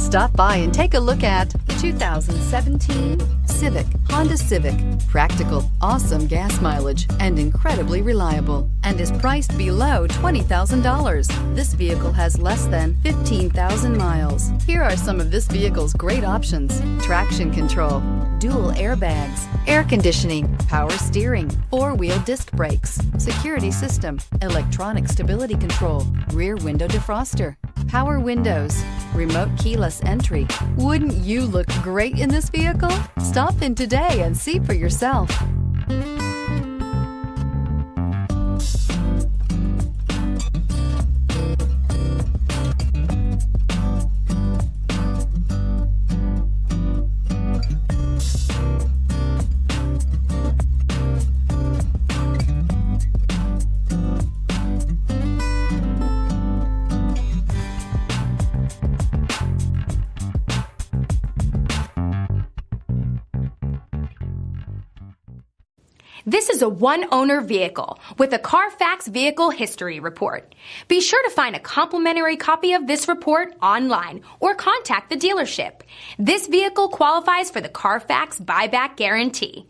Stop by and take a look at the 2017 Civic, Honda Civic. Practical, awesome gas mileage, and incredibly reliable, and is priced below $20,000. This vehicle has less than 15,000 miles. Here are some of this vehicle's great options: traction control, dual airbags, air conditioning, power steering, four-wheel disc brakes, security system, electronic stability control, rear window defroster, power windows, remote keyless entry. Wouldn't you look great in this vehicle? Stop in today and see for yourself. This is a one-owner vehicle with a Carfax Vehicle History Report. Be sure to find a complimentary copy of this report online or contact the dealership. This vehicle qualifies for the Carfax Buyback Guarantee.